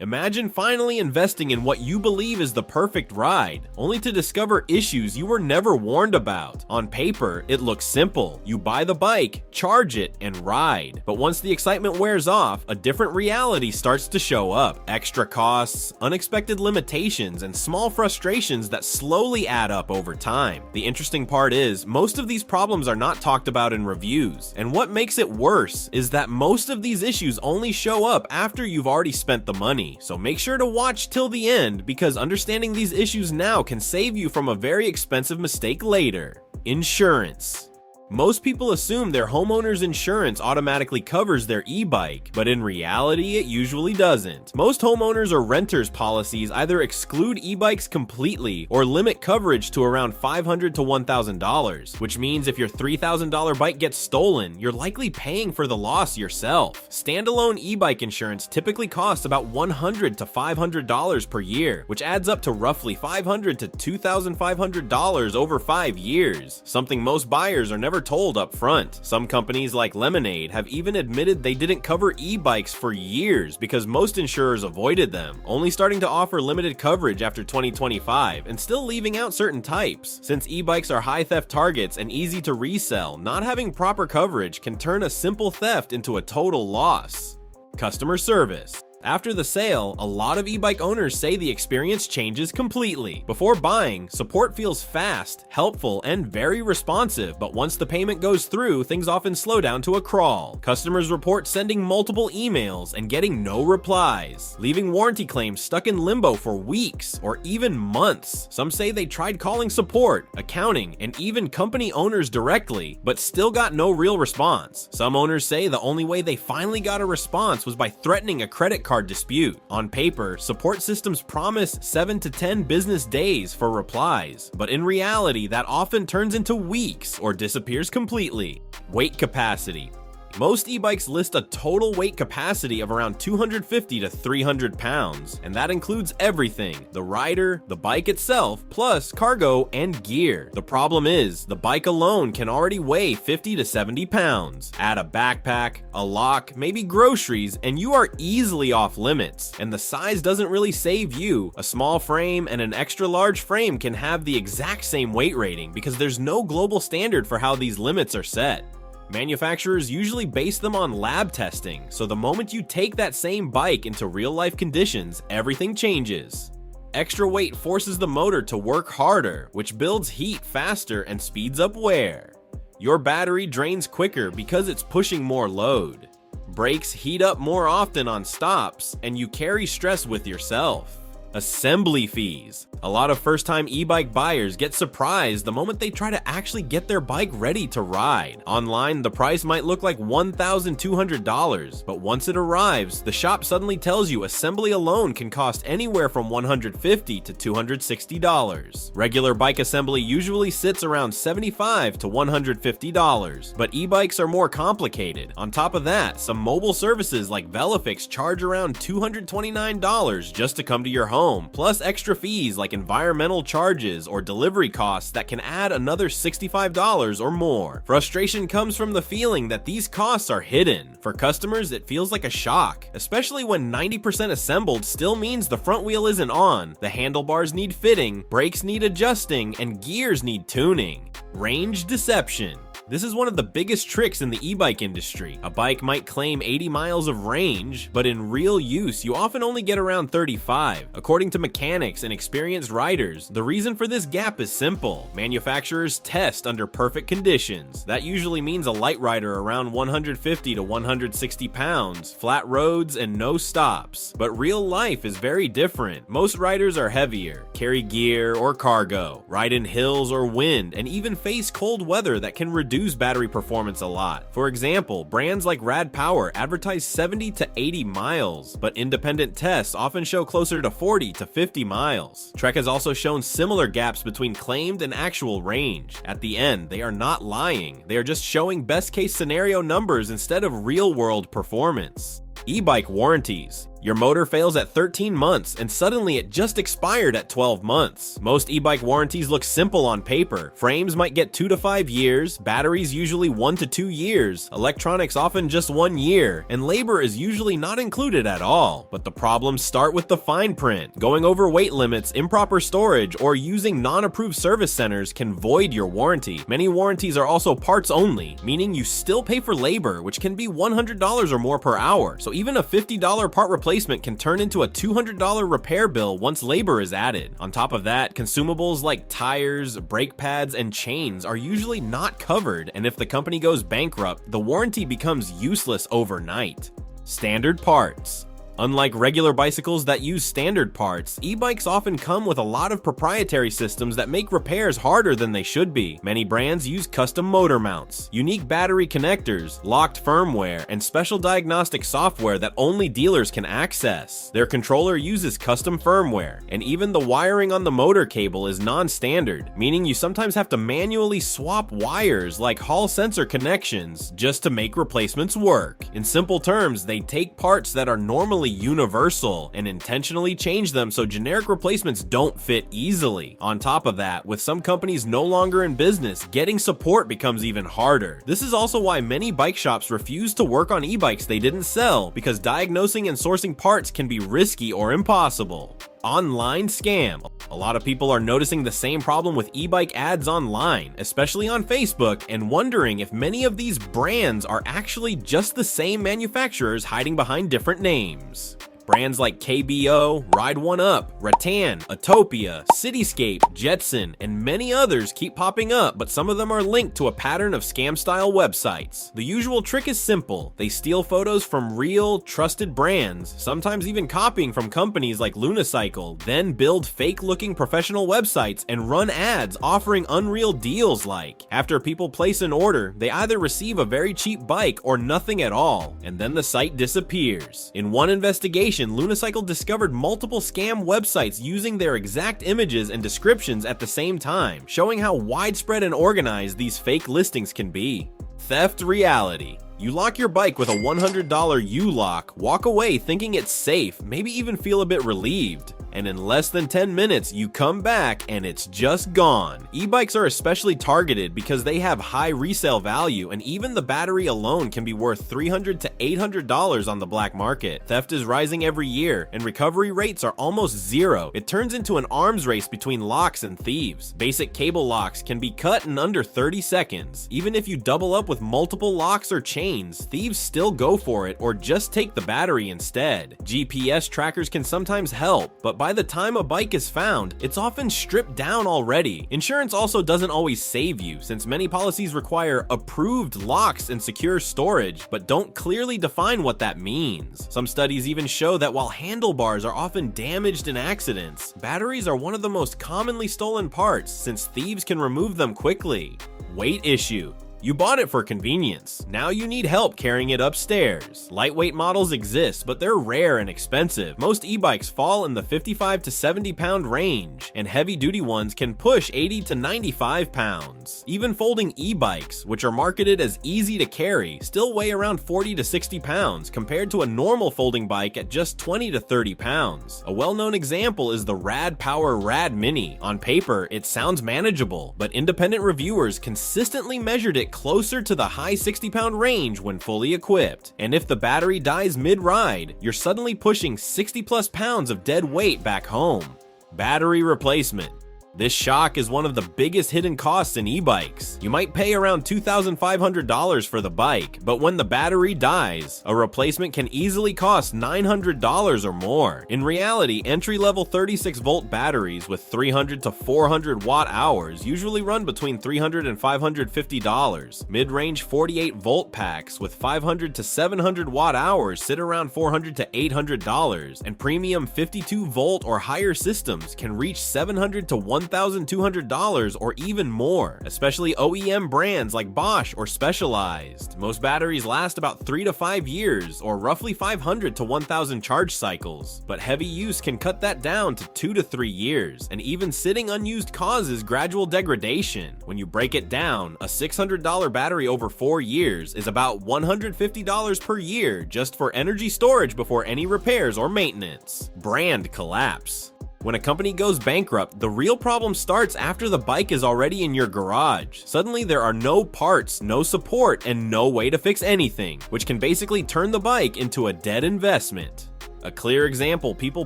Imagine finally investing in what you believe is the perfect ride, only to discover issues you were never warned about. On paper, it looks simple. You buy the bike, charge it, and ride. But once the excitement wears off, a different reality starts to show up. Extra costs, unexpected limitations, and small frustrations that slowly add up over time. The interesting part is, most of these problems are not talked about in reviews. And what makes it worse is that most of these issues only show up after you've already spent the money. So make sure to watch till the end, because understanding these issues now can save you from a very expensive mistake later. Insurance. Most people assume their homeowner's insurance automatically covers their e-bike, but in reality, it usually doesn't. Most homeowners or renters policies either exclude e-bikes completely or limit coverage to around $500 to $1,000, which means if your $3,000 bike gets stolen, you're likely paying for the loss yourself. Standalone e-bike insurance typically costs about $100 to $500 per year, which adds up to roughly $500 to $2,500 over 5 years, something most buyers are never told up front. Some companies like Lemonade have even admitted they didn't cover e-bikes for years because most insurers avoided them, only starting to offer limited coverage after 2025 and still leaving out certain types. Since e-bikes are high theft targets and easy to resell, not having proper coverage can turn a simple theft into a total loss. Customer service. After the sale, a lot of e-bike owners say the experience changes completely. Before buying, support feels fast, helpful, and very responsive, but once the payment goes through, things often slow down to a crawl. Customers report sending multiple emails and getting no replies, leaving warranty claims stuck in limbo for weeks or even months. Some say they tried calling support, accounting, and even company owners directly, but still got no real response. Some owners say the only way they finally got a response was by threatening a credit card dispute. On paper, support systems promise 7 to 10 business days for replies, but in reality, that often turns into weeks or disappears completely. Weight capacity. Most e-bikes list a total weight capacity of around 250 to 300 pounds, and that includes everything: the rider, the bike itself, plus cargo and gear. The problem is, the bike alone can already weigh 50 to 70 pounds. Add a backpack, a lock, maybe groceries, and you are easily off limits. And the size doesn't really save you. A small frame and an extra large frame can have the exact same weight rating because there's no global standard for how these limits are set. Manufacturers usually base them on lab testing, so the moment you take that same bike into real-life conditions, everything changes. Extra weight forces the motor to work harder, which builds heat faster and speeds up wear. Your battery drains quicker because it's pushing more load. Brakes heat up more often on stops, and you carry stress with yourself. Assembly fees. A lot of first-time e-bike buyers get surprised the moment they try to actually get their bike ready to ride. Online, the price might look like $1,200, but once it arrives, the shop suddenly tells you assembly alone can cost anywhere from $150 to $260. Regular bike assembly usually sits around $75 to $150, but e-bikes are more complicated. On top of that, some mobile services like Velofix charge around $229 just to come to your home, plus extra fees like environmental charges or delivery costs that can add another $65 or more. Frustration comes from the feeling that these costs are hidden. For customers, it feels like a shock, especially when 90% assembled still means the front wheel isn't on, the handlebars need fitting, brakes need adjusting, and gears need tuning. Range deception. This is one of the biggest tricks in the e-bike industry. A bike might claim 80 miles of range, but in real use, you often only get around 35. According to mechanics and experienced riders, the reason for this gap is simple. Manufacturers test under perfect conditions. That usually means a light rider around 150 to 160 pounds, flat roads, and no stops. But real life is very different. Most riders are heavier, carry gear or cargo, ride in hills or wind, and even face cold weather that can reduce battery performance a lot. For example, brands like Rad Power advertise 70 to 80 miles, but independent tests often show closer to 40 to 50 miles. Trek has also shown similar gaps between claimed and actual range. At the end, they are not lying. They are just showing best case scenario numbers instead of real world performance. E-bike warranties. Your motor fails at 13 months and suddenly it just expired at 12 months. Most e-bike warranties look simple on paper. Frames might get 2 to 5 years, batteries usually 1 to 2 years, electronics often just 1 year, and labor is usually not included at all. But the problems start with the fine print. Going over weight limits, improper storage, or using non-approved service centers can void your warranty. Many warranties are also parts only, meaning you still pay for labor, which can be $100 or more per hour. So even a $50 part replacement can turn into a $200 repair bill once labor is added. On top of that, consumables like tires, brake pads, and chains are usually not covered, and if the company goes bankrupt, the warranty becomes useless overnight. Standard parts. Unlike regular bicycles that use standard parts, e-bikes often come with a lot of proprietary systems that make repairs harder than they should be. Many brands use custom motor mounts, unique battery connectors, locked firmware, and special diagnostic software that only dealers can access. Their controller uses custom firmware, and even the wiring on the motor cable is non-standard, meaning you sometimes have to manually swap wires like Hall sensor connections just to make replacements work. In simple terms, they take parts that are normally universal and intentionally change them so generic replacements don't fit easily. On top of that, with some companies no longer in business, getting support becomes even harder. This is also why many bike shops refuse to work on e-bikes they didn't sell, because diagnosing and sourcing parts can be risky or impossible. Online scam. A lot of people are noticing the same problem with e-bike ads online, especially on Facebook, and wondering if many of these brands are actually just the same manufacturers hiding behind different names. Brands like KBO, Ride One Up, Rattan, Atopia, Cityscape, Jetson, and many others keep popping up, but some of them are linked to a pattern of scam-style websites. The usual trick is simple. They steal photos from real, trusted brands, sometimes even copying from companies like Lunicycle, then build fake-looking professional websites and run ads offering unreal deals like. After people place an order, they either receive a very cheap bike or nothing at all, and then the site disappears. In one investigation, Lunicycle discovered multiple scam websites using their exact images and descriptions at the same time, showing how widespread and organized these fake listings can be. Theft reality. You lock your bike with a $100 U-lock, walk away thinking it's safe, maybe even feel a bit relieved. And in less than 10 minutes, you come back and it's just gone. E-bikes are especially targeted because they have high resale value, and even the battery alone can be worth $300 to $800 on the black market. Theft is rising every year, and recovery rates are almost zero. It turns into an arms race between locks and thieves. Basic cable locks can be cut in under 30 seconds. Even if you double up with multiple locks or chains, thieves still go for it or just take the battery instead. GPS trackers can sometimes help, but by the time a bike is found, it's often stripped down already. Insurance also doesn't always save you, since many policies require approved locks and secure storage, but don't clearly define what that means. Some studies even show that while handlebars are often damaged in accidents, batteries are one of the most commonly stolen parts, since thieves can remove them quickly. Weight issue. You bought it for convenience. Now you need help carrying it upstairs. Lightweight models exist, but they're rare and expensive. Most e-bikes fall in the 55 to 70 pound range, and heavy-duty ones can push 80 to 95 pounds. Even folding e-bikes, which are marketed as easy to carry, still weigh around 40 to 60 pounds compared to a normal folding bike at just 20 to 30 pounds. A well-known example is the Rad Power Rad Mini. On paper, it sounds manageable, but independent reviewers consistently measured it closer to the high 60-pound range when fully equipped. And if the battery dies mid-ride, you're suddenly pushing 60+ pounds of dead weight back home. Battery replacement. This shock is one of the biggest hidden costs in e-bikes. You might pay around $2,500 for the bike, but when the battery dies, a replacement can easily cost $900 or more. In reality, entry-level 36-volt batteries with 300 to 400 watt-hours usually run between $300 and $550. Mid-range 48-volt packs with 500 to 700 watt-hours sit around $400 to $800, and premium 52-volt or higher systems can reach $700 to $1,000 $1,200 or even more, especially OEM brands like Bosch or Specialized. Most batteries last about 3 to 5 years, or roughly 500 to 1,000 charge cycles, but heavy use can cut that down to 2 to 3 years, and even sitting unused causes gradual degradation. When you break it down, a $600 battery over 4 years is about $150 per year just for energy storage before any repairs or maintenance. Brand collapse. When a company goes bankrupt, the real problem starts after the bike is already in your garage. Suddenly there are no parts, no support, and no way to fix anything, which can basically turn the bike into a dead investment. A clear example people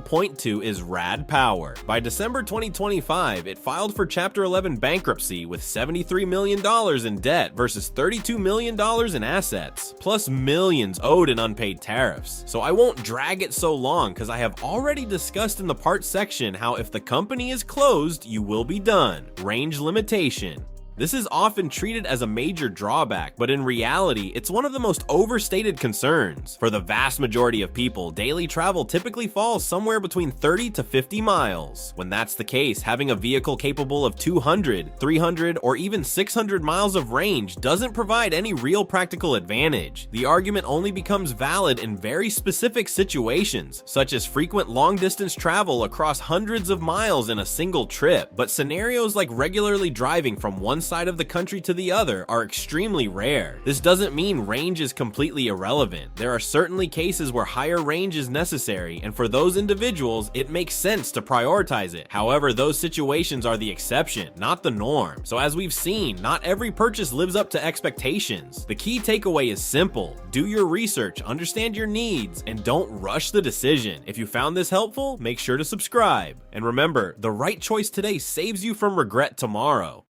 point to is Rad Power. By December 2025, it filed for Chapter 11 bankruptcy with $73 million in debt versus $32 million in assets, plus millions owed in unpaid tariffs. So I won't drag it so long because I have already discussed in the parts section how if the company is closed, you will be done. Range limitation. This is often treated as a major drawback, but in reality, it's one of the most overstated concerns. For the vast majority of people, daily travel typically falls somewhere between 30 to 50 miles. When that's the case, having a vehicle capable of 200, 300, or even 600 miles of range doesn't provide any real practical advantage. The argument only becomes valid in very specific situations, such as frequent long-distance travel across hundreds of miles in a single trip, but scenarios like regularly driving from one side of the country to the other are extremely rare. This doesn't mean range is completely irrelevant. There are certainly cases where higher range is necessary, and for those individuals, it makes sense to prioritize it. However, those situations are the exception, not the norm. So as we've seen, not every purchase lives up to expectations. The key takeaway is simple. Do your research, understand your needs, and don't rush the decision. If you found this helpful, make sure to subscribe. And remember, the right choice today saves you from regret tomorrow.